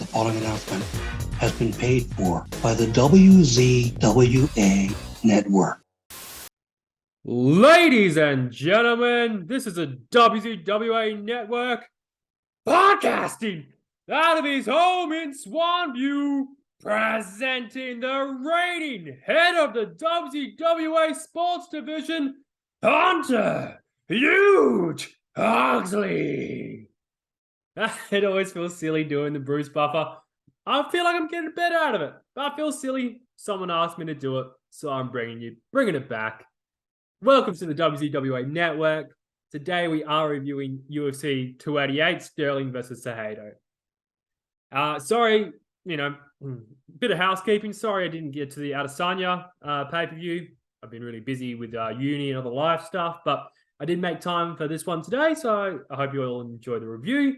The following announcement has been paid for by the WZWA Network. Ladies and gentlemen, this is a WZWA Network podcasting out of his home in Swanview, presenting the reigning head of the WZWA.Sports division, Hunter Huge Hogsley. It always feels silly doing the Bruce Buffer. I feel like I'm getting better out of it, but I feel silly. Someone asked me to do it, so I'm bringing it back. Welcome to the WZWA Network. Today we are reviewing UFC 288, Sterling versus Cejudo. Sorry, bit of housekeeping. Sorry I didn't get to the Adesanya pay-per-view. I've been really busy with uni and other life stuff, but I did make time for this one today, so I hope you all enjoy the review.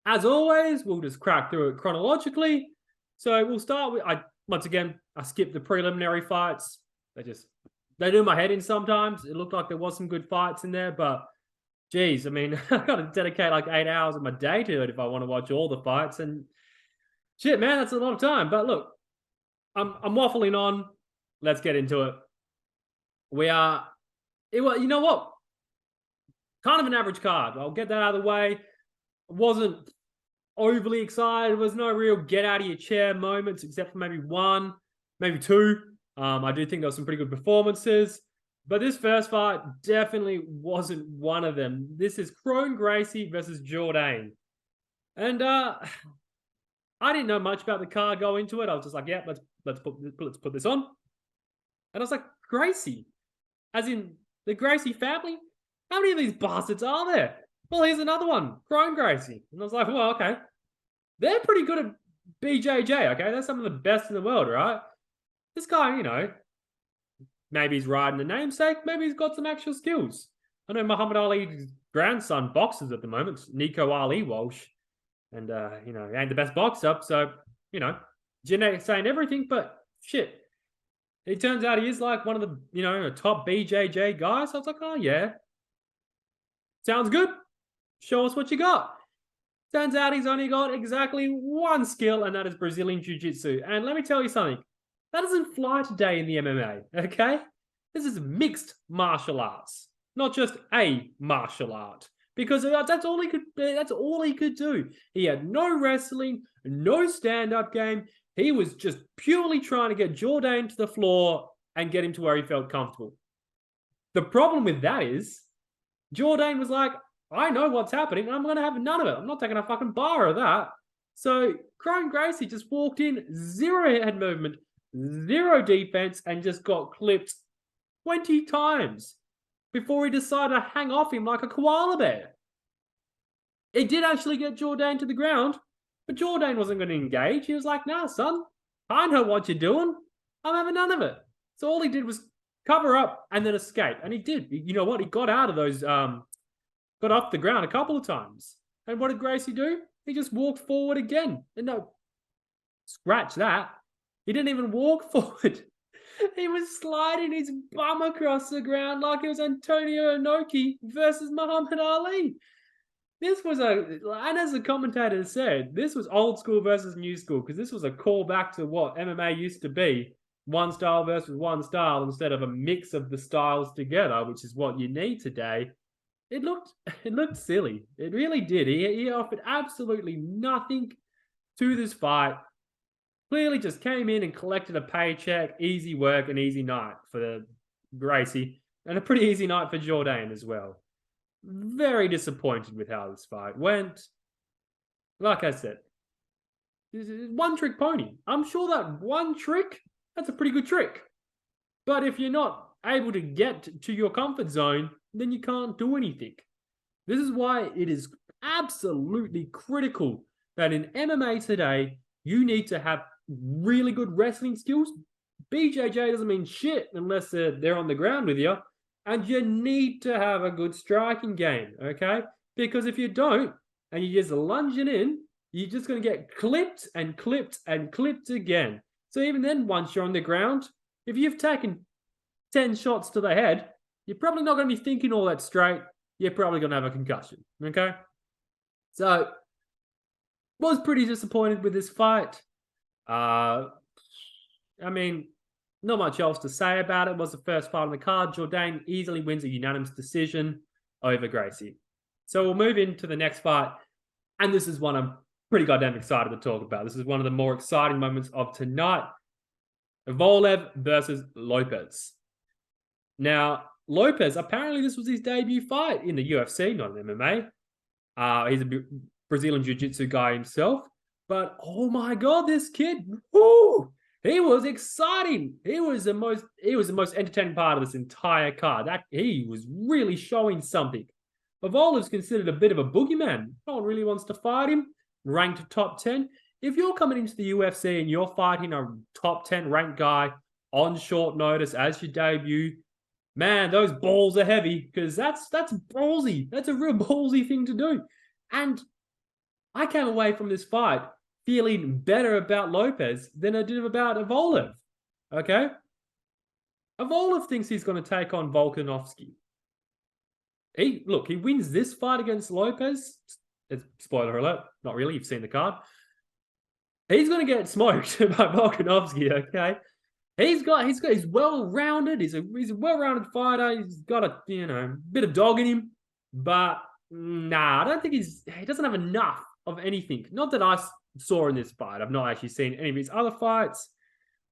As always, we'll just crack through it chronologically. So we'll start with, I skipped the preliminary fights. They do my head in sometimes. It looked like there was some good fights in there, but geez, I mean, I've got to dedicate like 8 hours of my day to it if I want to watch all the fights. And shit, man, that's a lot of time. But look, I'm waffling on. Let's get into it. You know what? Kind of an average card. I'll get that out of the way. Wasn't overly excited. There was no real get out of your chair moments, except for maybe one, maybe two. I do think there were some pretty good performances, but this first fight definitely wasn't one of them. This is Kron Gracie versus Jourdain. And I didn't know much about the card going into it. I was just like, yeah, let's put this on. And I was like, Gracie, as in the Gracie family? How many of these bastards are there? Well, here's another one, Kron Gracie. And I was like, well, okay. They're pretty good at BJJ, okay? They're some of the best in the world, right? This guy, maybe he's riding the namesake. Maybe he's got some actual skills. I know Muhammad Ali's grandson boxes at the moment, Nico Ali Walsh. And, he ain't the best boxer. So, genetics saying everything, but shit. It turns out he is like one of the, top BJJ guys. So I was like, oh, yeah. Sounds good. Show us what you got. Turns out he's only got exactly one skill, and that is Brazilian Jiu-Jitsu. And let me tell you something. That doesn't fly today in the MMA, okay? This is mixed martial arts, not just a martial art. Because that's all he could do. He had no wrestling, no stand-up game. He was just purely trying to get Jourdain to the floor and get him to where he felt comfortable. The problem with that is, Jourdain was like, I know what's happening, and I'm going to have none of it. I'm not taking a fucking bar of that. So, Kron Gracie just walked in, zero head movement, zero defense, and just got clipped 20 times before he decided to hang off him like a koala bear. It did actually get Jourdain to the ground, but Jourdain wasn't going to engage. He was like, nah, son, I know what you're doing. I'm having none of it. So all he did was cover up and then escape. And he did. You know what? He got out of those, got off the ground a couple of times. And what did Gracie do? He just walked forward again. And no, scratch that. He didn't even walk forward. He was sliding his bum across the ground like it was Antonio Inoki versus Muhammad Ali. This was and as the commentator said, this was old school versus new school, because this was a callback to what MMA used to be. One style versus one style instead of a mix of the styles together, which is what you need today. It looked silly. It really did. He offered absolutely nothing to this fight. Clearly just came in and collected a paycheck, easy work, an easy night for Gracie, and a pretty easy night for Jourdain as well. Very disappointed with how this fight went. Like I said, one-trick pony. I'm sure that one trick, that's a pretty good trick. But if you're not able to get to your comfort zone, then you can't do anything. This is why it is absolutely critical that in MMA today, you need to have really good wrestling skills. BJJ doesn't mean shit unless they're on the ground with you. And you need to have a good striking game, okay? Because if you don't, and you're just lunging in, you're just going to get clipped and clipped and clipped again. So even then, once you're on the ground, if you've taken 10 shots to the head, you're probably not going to be thinking all that straight. You're probably going to have a concussion, okay? So Was pretty disappointed with this fight. I mean, not much else to say about it. It was the first fight on the card. Jourdain easily wins a unanimous decision over Gracie. So we'll move into the next fight. And this is one I'm pretty goddamn excited to talk about. This is one of the more exciting moments of tonight. Evloev versus Lopez. Now, Lopez, apparently this was his debut fight in the UFC, not in MMA. He's a Brazilian Jiu-Jitsu guy himself. But, oh my God, this kid, whoo, he was exciting. He was the most entertaining part of this entire card. He was really showing something. Evloev's considered a bit of a boogeyman. No one really wants to fight him. Ranked top 10. If you're coming into the UFC and you're fighting a top 10 ranked guy on short notice as your debut, man, those balls are heavy, because that's ballsy. That's a real ballsy thing to do. And I came away from this fight feeling better about Lopez than I did about Evloev. Okay? Evloev thinks he's going to take on Volkanovski. He wins this fight against Lopez. Spoiler alert, not really, you've seen the card. He's going to get smoked by Volkanovski, okay? He's well-rounded. He's a well-rounded fighter. He's got a bit of dog in him. But nah, I don't think he doesn't have enough of anything. Not that I saw in this fight. I've not actually seen any of his other fights.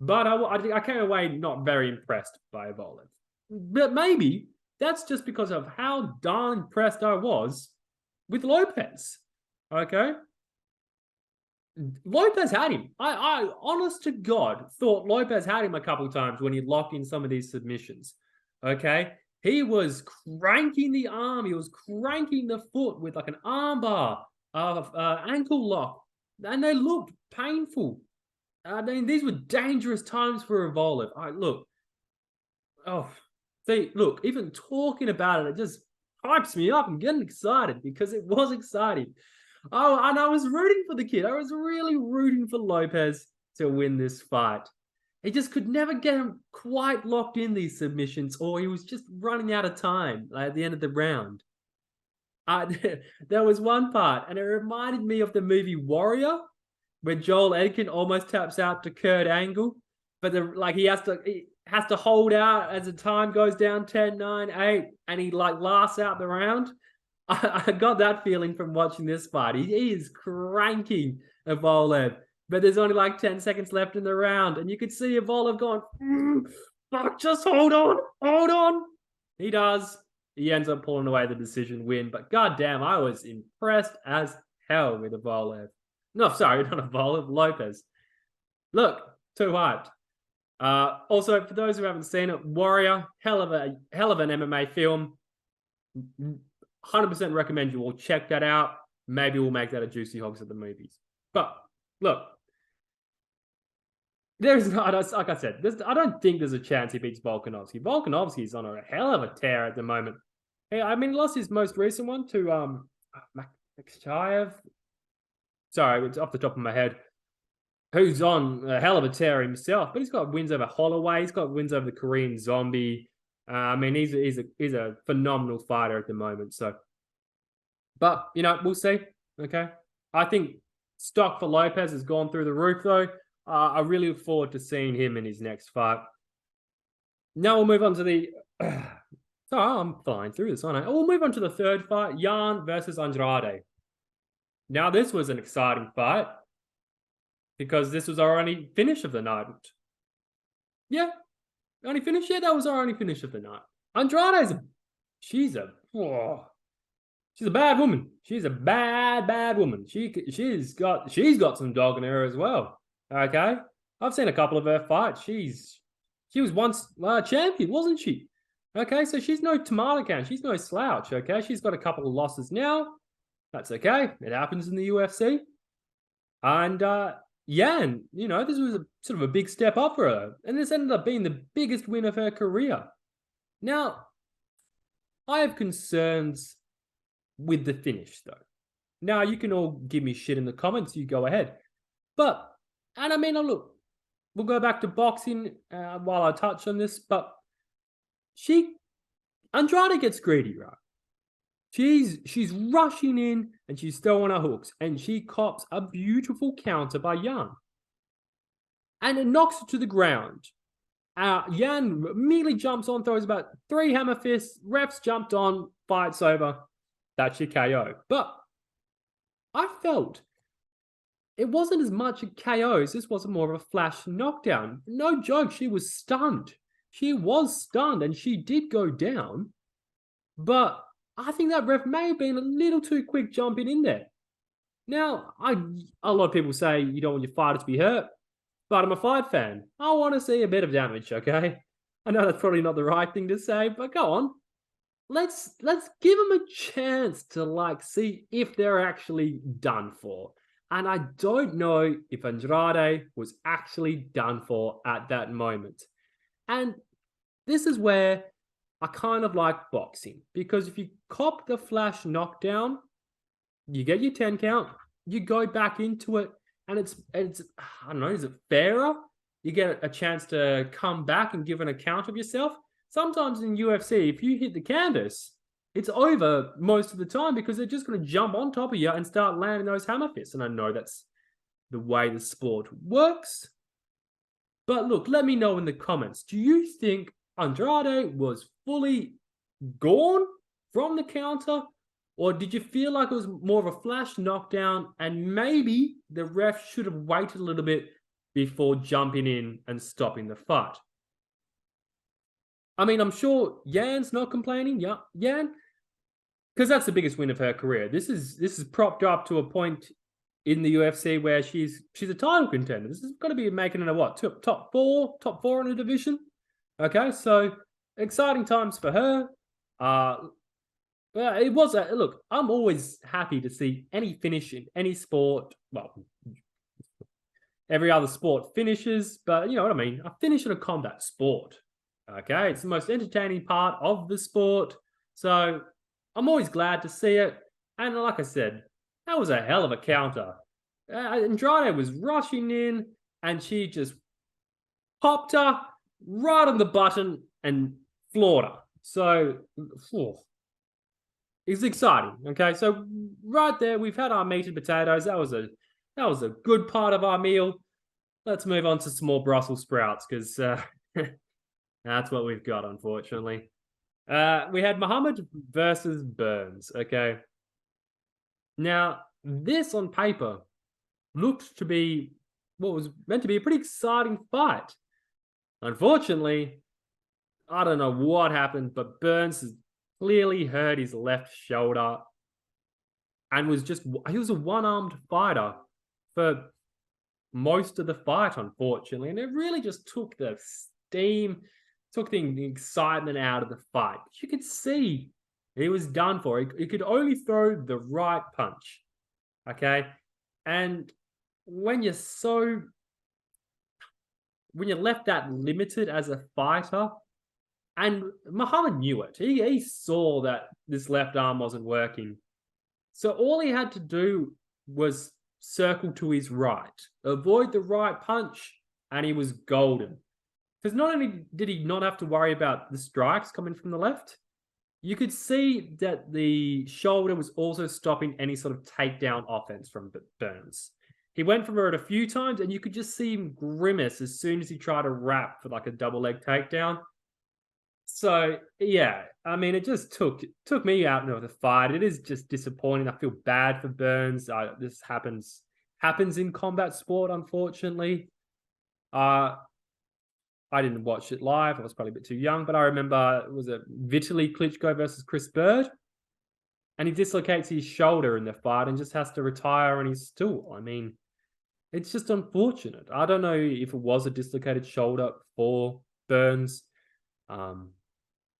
But I came away not very impressed by Evloev. But maybe that's just because of how darn impressed I was with Lopez. Okay? Lopez had him. I honest to God, thought Lopez had him a couple times when he locked in some of these submissions. Okay? He was cranking the arm. He was cranking the foot with like an arm bar, ankle lock. And they looked painful. I mean, these were dangerous times for Evloev. Even talking about it, it just hypes me up. I'm getting excited because it was exciting. Oh, and I was rooting for the kid. I was really rooting for Lopez to win this fight. He just could never get him quite locked in these submissions, or he was just running out of time at the end of the round. There was one part, and it reminded me of the movie Warrior, where Joel Edkin almost taps out to Kurt Angle, but he has to hold out as the time goes down 10, 9, 8, and he lasts out the round. I got that feeling from watching this fight. He is cranking Evloev, but there's only 10 seconds left in the round, and you could see Evloev going, just hold on. He does. He ends up pulling away the decision win, but goddamn, I was impressed as hell with Evloev. No, sorry, not Evloev, Lopez. Look, too hyped. Also, for those who haven't seen it, Warrior, hell of an MMA film. 100% recommend you all check that out. Maybe we'll make that a Juicy Hogs at the movies. But look, like I said, I don't think there's a chance he beats Volkanovski. Volkanovski's on a hell of a tear at the moment. Hey, I mean, he lost his most recent one to Makshayev. Sorry, it's off the top of my head. Who's on a hell of a tear himself, but he's got wins over Holloway. He's got wins over the Korean Zombie. I mean, he's a phenomenal fighter at the moment. So, but we'll see. Okay, I think stock for Lopez has gone through the roof, though. I really look forward to seeing him in his next fight. Now we'll move on to the. I'm flying through this, aren't I? We'll move on to the third fight: Jan versus Andrade. Now this was an exciting fight because this was our only finish of the night. Yeah. Only finish? Yeah, that was our only finish of the night. Andrade she's a bad woman. She's a bad woman. She's got some dog in her as well. Okay, I've seen a couple of her fights. She was once champion, wasn't she? Okay, so she's no tomato can. She's no slouch. Okay, she's got a couple of losses now. That's okay. It happens in the UFC. And this was a sort of a big step up for her. And this ended up being the biggest win of her career. Now, I have concerns with the finish, though. Now, you can all give me shit in the comments. You go ahead. But, and I mean, look, we'll go back to boxing while I touch on this. But Andrade gets greedy, right? She's rushing in and she's throwing her hooks, and she cops a beautiful counter by Yan. And it knocks her to the ground. Yan immediately jumps on, throws about 3 hammer fists. Refs jumped on, fight's over. That's your KO. But I felt it wasn't as much a KO as this was more of a flash knockdown. No joke, she was stunned. She was stunned and she did go down. But I think that ref may have been a little too quick jumping in there. Now, a lot of people say you don't want your fighter to be hurt, but I'm a fight fan. I want to see a bit of damage, okay? I know that's probably not the right thing to say, but go on. Let's give them a chance to see if they're actually done for. And I don't know if Andrade was actually done for at that moment. And this is where I kind of like boxing, because if you cop the flash knockdown, you get your 10 count, you go back into it, and it's I don't know, is it fairer? You get a chance to come back and give an account of yourself. Sometimes in UFC, if you hit the canvas, it's over most of the time because they're just going to jump on top of you and start landing those hammer fists. And I know that's the way the sport works. But look, let me know in the comments. Do you think Andrade was fully gone from the counter? Or did you feel like it was more of a flash knockdown and maybe the ref should have waited a little bit before jumping in and stopping the fight? I mean, I'm sure Yan's not complaining. Yeah, Yan, because that's the biggest win of her career. This is propped up to a point in the UFC where she's a title contender. This is going to be making her what, top four in the division. Okay, so exciting times for her. It was look. I'm always happy to see any finish in any sport. Well, every other sport finishes, but you know what I mean. A finish in a combat sport. Okay, it's the most entertaining part of the sport. So I'm always glad to see it. And like I said, that was a hell of a counter. Andrade was rushing in, and she just popped her right on the button and floored her. So, it's exciting. Okay, so right there, we've had our meat and potatoes. That was a good part of our meal. Let's move on to some more Brussels sprouts, because that's what we've got, unfortunately. We had Muhammad versus Burns. Okay. Now, this on paper looked to be what was meant to be a pretty exciting fight. Unfortunately, I don't know what happened, but Burns has clearly hurt his left shoulder and he was a one-armed fighter for most of the fight, unfortunately. And it really just took the steam, took the excitement out of the fight. You could see he was done for. He could only throw the right punch. Okay? And when you're left that limited as a fighter, and Muhammad knew it. He saw that this left arm wasn't working. So all he had to do was circle to his right, avoid the right punch, and he was golden. Because not only did he not have to worry about the strikes coming from the left, you could see that the shoulder was also stopping any sort of takedown offense from Burns. He went for it a few times, and you could just see him grimace as soon as he tried to wrap for like a double leg takedown. So, yeah, I mean, it just took me out of the fight. It is just disappointing. I feel bad for Burns. This happens in combat sport, unfortunately. I didn't watch it live. I was probably a bit too young, but I remember it was a Vitaly Klitschko versus Chris Bird, and he dislocates his shoulder in the fight and just has to retire on his stool. I mean, it's just unfortunate. I don't know if it was a dislocated shoulder for Burns.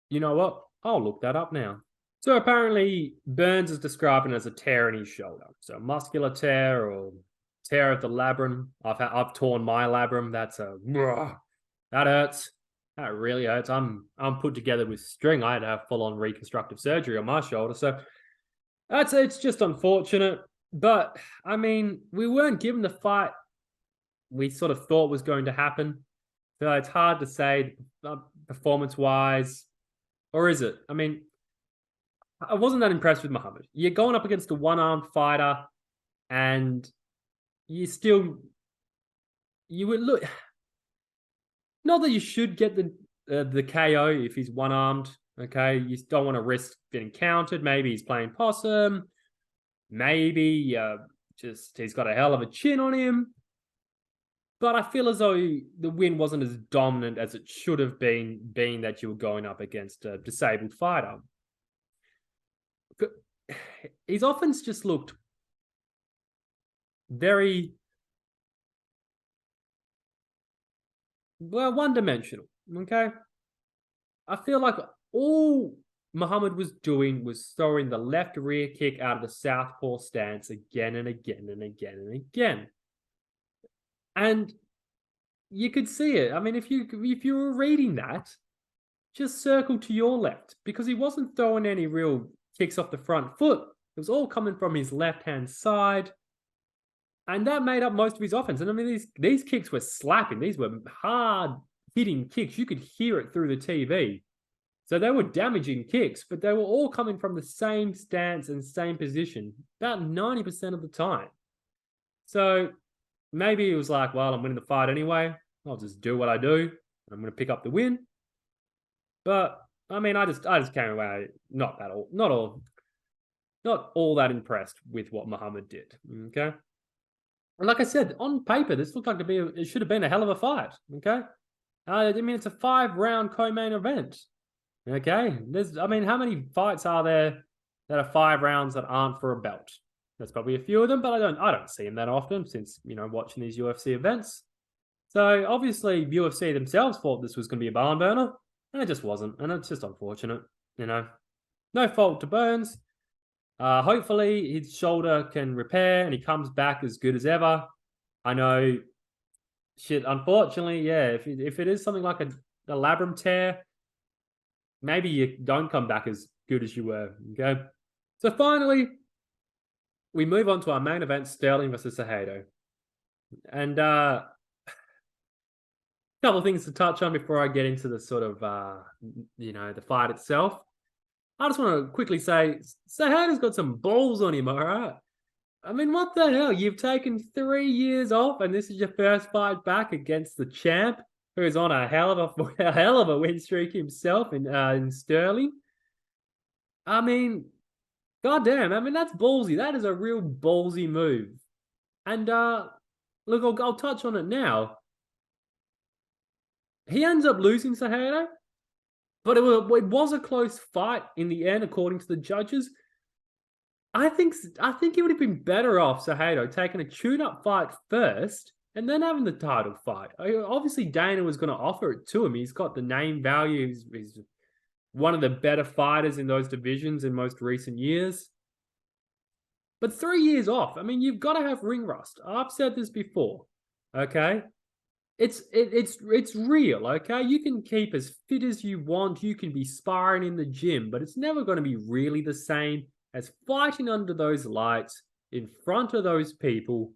You know what? I'll look that up now. So apparently Burns is describing it as a tear in his shoulder. So muscular tear or tear at the labrum. I've torn my labrum. That hurts. That really hurts. I'm put together with string. I had to have full-on reconstructive surgery on my shoulder. So it's just unfortunate. But I mean, we weren't given the fight we sort of thought was going to happen. So it's hard to say performance-wise. Or is it? I mean, I wasn't that impressed with Muhammad. You're going up against a one-armed fighter, and you would look. Not that you should get the KO if he's one-armed. Okay, you don't want to risk getting countered. Maybe he's playing possum. Maybe just he's got a hell of a chin on him. But I feel as though the win wasn't as dominant as it should have been, being that you were going up against a disabled fighter. His offense just looked very, well, one-dimensional, okay? I feel like all Muhammad was doing was throwing the left rear kick out of the southpaw stance again and again and again and again. And you could see it. I mean, if you were reading that, just circle to your left, because he wasn't throwing any real kicks off the front foot. It was all coming from his left-hand side. And that made up most of his offense. And I mean, these kicks were slapping. These were hard-hitting kicks. You could hear it through the TV. So they were damaging kicks, but they were all coming from the same stance and same position about 90% of the time. So maybe it was like, well, I'm winning the fight anyway. I'll just do what I do. I'm going to pick up the win. But I mean, I just came away not all that impressed with what Muhammad did. Okay. And like I said, on paper, this looked like it should have been a hell of a fight. Okay. I mean, it's a 5-round co-main event. Okay. How many fights are there that are 5 rounds that aren't for a belt? There's probably a few of them, but I don't see them that often since, watching these UFC events. So obviously UFC themselves thought this was going to be a barn burner, and it just wasn't. And it's just unfortunate, No fault to Burns. Hopefully his shoulder can repair and he comes back as good as ever. I know, unfortunately, yeah, if it is something like a labrum tear, maybe you don't come back as good as you were, okay? So finally, we move on to our main event, Sterling versus Cejudo. And a couple of things to touch on before I get into the sort of, the fight itself. I just want to quickly say, Cejudo's got some balls on him, all right? I mean, what the hell? You've taken 3 years off, and this is your first fight back against the champ, who is on a hell of a win streak himself in Sterling. I mean, goddamn! I mean, that's ballsy. That is a real ballsy move. And look, I'll touch on it now. He ends up losing Cejudo, but it was a close fight in the end, according to the judges. I think he would have been better off, Cejudo, taking a tune-up fight first and then having the title fight. Obviously, Dana was going to offer it to him. He's got the name value. He's one of the better fighters in those divisions in most recent years. But 3 years off, I mean, you've got to have ring rust. I've said this before, okay? It's real, okay? You can keep as fit as you want. You can be sparring in the gym, but it's never going to be really the same as fighting under those lights in front of those people.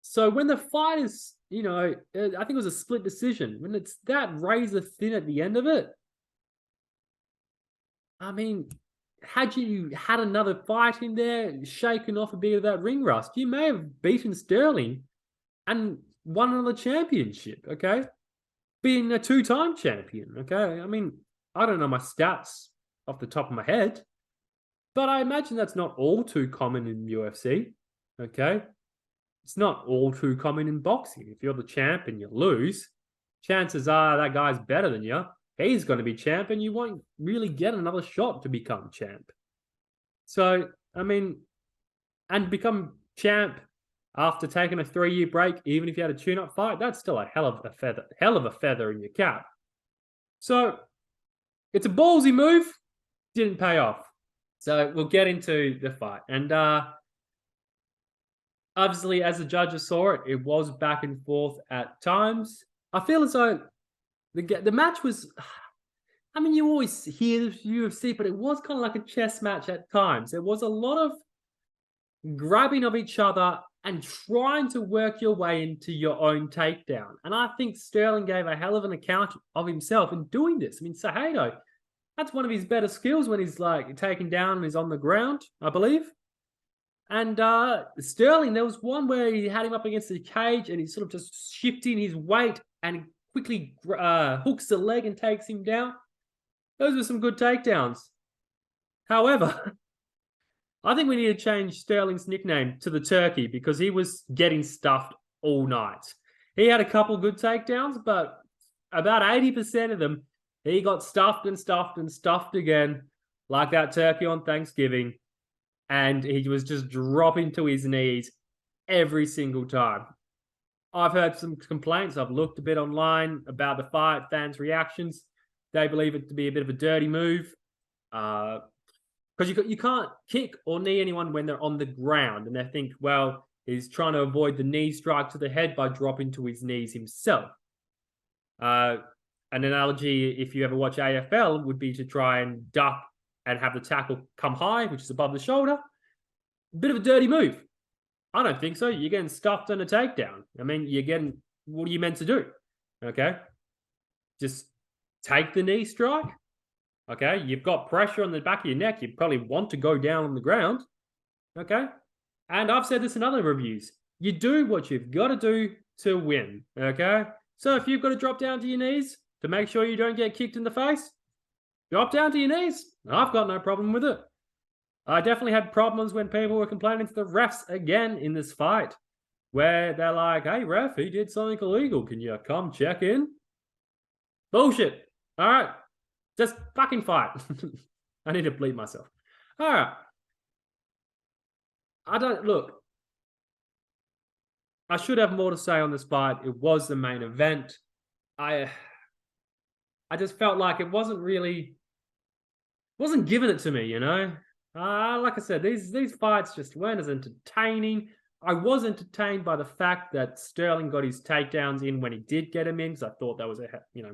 So when the fight is, I think it was a split decision. When it's that razor thin at the end of it, I mean, had you had another fight in there, shaken off a bit of that ring rust, you may have beaten Sterling and won another championship, okay? Being a 2-time champion, okay? I mean, I don't know my stats off the top of my head, but I imagine that's not all too common in UFC, okay? It's not all too common in boxing. If you're the champ and you lose, chances are that guy's better than you. He's going to be champ and you won't really get another shot to become champ. So, I mean, and become champ after taking a 3-year break, even if you had a tune-up fight, that's still a hell of a feather in your cap. So, it's a ballsy move, didn't pay off. So, we'll get into the fight. And obviously, as the judges saw it, it was back and forth at times. I feel as though the match was, I mean, you always hear the UFC, but it was kind of like a chess match at times. There was a lot of grabbing of each other and trying to work your way into your own takedown. And I think Sterling gave a hell of an account of himself in doing this. I mean, Cejudo, That's one of his better skills when he's like taken down and he's on the ground, I believe. And Sterling, there was one where he had him up against the cage and he's sort of just shifting his weight and quickly hooks the leg and takes him down. Those were some good takedowns. However, I think we need to change Sterling's nickname to the Turkey because he was getting stuffed all night. He had a couple good takedowns, but about 80% of them, he got stuffed and stuffed and stuffed again, like that turkey on Thanksgiving. And he was just dropping to his knees every single time. I've heard some complaints. I've looked a bit online about the fight, fans' reactions. They believe it to be a bit of a dirty move. Because you can't kick or knee anyone when they're on the ground. And they think, well, he's trying to avoid the knee strike to the head by dropping to his knees himself. An analogy, if you ever watch AFL, would be to try and duck and have the tackle come high, which is above the shoulder. A bit of a dirty move. I don't think so. You're getting stuffed on a takedown. I mean, what are you meant to do? Okay. Just take the knee strike. Okay. You've got pressure on the back of your neck. You probably want to go down on the ground. Okay. And I've said this in other reviews. You do what you've got to do to win. Okay. So if you've got to drop down to your knees to make sure you don't get kicked in the face, drop down to your knees. I've got no problem with it. I definitely had problems when people were complaining to the refs again in this fight, where they're like, hey, ref, he did something illegal. Can you come check in? Bullshit. All right. Just fucking fight. I need to bleep myself. All right. I should have more to say on this fight. It was the main event. I just felt like it wasn't giving it to me, you know? Like I said, these fights just weren't as entertaining. I was entertained by the fact that Sterling got his takedowns in when he did get them in, because I thought that was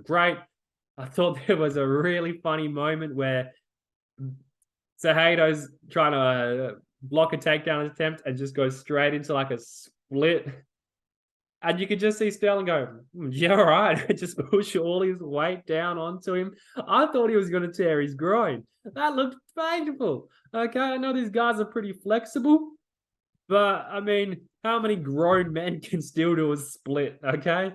great. I thought there was a really funny moment where Cejudo's trying to block a takedown attempt and just goes straight into like a split. And you could just see Sterling go, yeah, all right. Just push all his weight down onto him. I thought he was going to tear his groin. That looked painful. Okay, I know these guys are pretty flexible, but I mean, how many grown men can still do a split? Okay,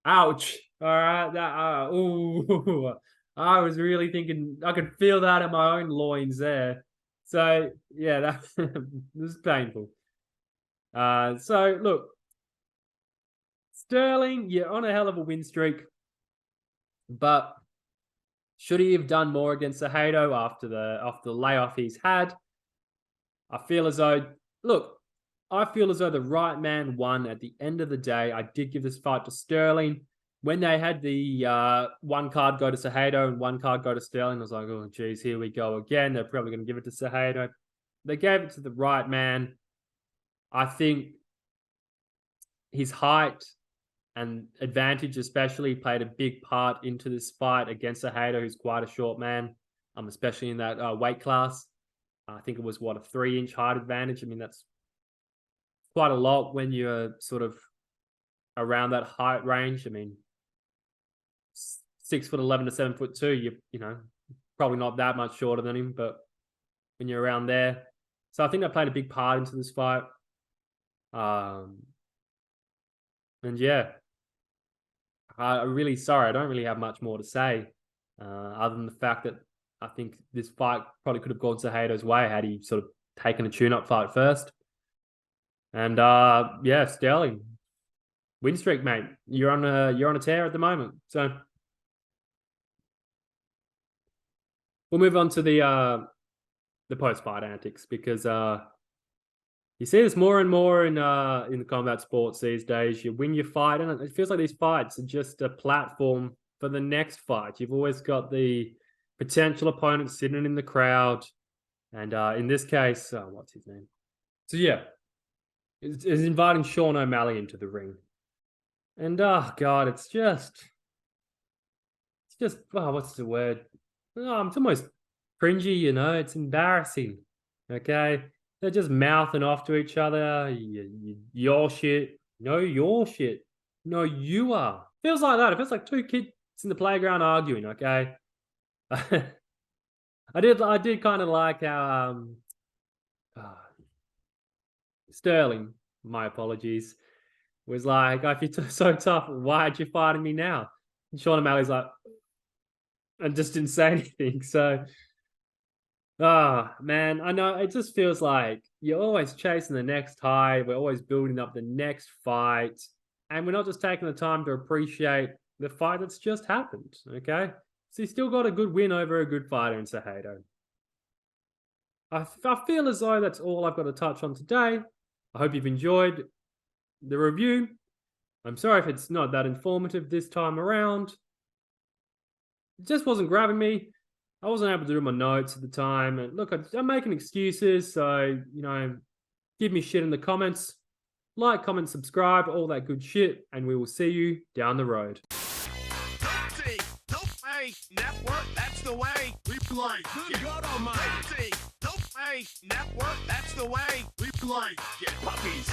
ouch. All right, ooh, I was really thinking I could feel that in my own loins there. So yeah, that was painful. So look, Sterling, you're on a hell of a win streak, but should he have done more against Cejudo after the layoff he's had? I feel as though the right man won at the end of the day. I did give this fight to Sterling. When they had the one card go to Cejudo and one card go to Sterling, I was like, oh, geez, here we go again. They're probably going to give it to Cejudo. They gave it to the right man. I think his height and advantage especially played a big part into this fight against Cejudo, who's quite a short man, especially in that weight class. I think it was, a 3-inch height advantage. I mean, that's quite a lot when you're sort of around that height range. I mean, 6'11" to 7'2", you probably not that much shorter than him, but when you're around there. So I think that played a big part into this fight. And yeah, I'm really sorry. I don't really have much more to say other than the fact that I think this fight probably could have gone Cejudo's way had he sort of taken a tune-up fight first. And yeah, Sterling, win streak, mate. You're on a tear at the moment. So we'll move on to the post-fight antics, because you see this more and more in the combat sports these days. You win your fight, and it feels like these fights are just a platform for the next fight. You've always got the potential opponent sitting in the crowd, and in this case, what's his name? So yeah, is inviting Sean O'Malley into the ring, and oh god, it's just what's the word? Oh, it's almost cringy, It's embarrassing. Okay. They're just mouthing off to each other. Your shit. No, your shit. No, you are. Feels like that. It feels like two kids in the playground arguing, okay? I did kind of like how Sterling, my apologies, was like, if you're so tough, why aren't you fighting me now? And Sean O'Malley's like, and just didn't say anything. So, man, I know it just feels like you're always chasing the next high. We're always building up the next fight. And we're not just taking the time to appreciate the fight that's just happened. Okay. So, he still got a good win over a good fighter in Cejudo. I feel as though that's all I've got to touch on today. I hope you've enjoyed the review. I'm sorry if it's not that informative this time around. It just wasn't grabbing me. I wasn't able to do my notes at the time. And look, I'm making excuses. So, give me shit in the comments. Like, comment, subscribe, all that good shit. And we will see you down the road. WZWA Network, that's the way we play. Good God Almighty. WZWA Network, that's the way we play. Get puppies.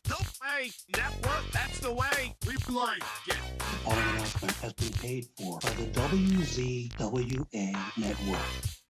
WZWA Network, that's the way we play. Get. All announcement has been paid for by the WZWA Network.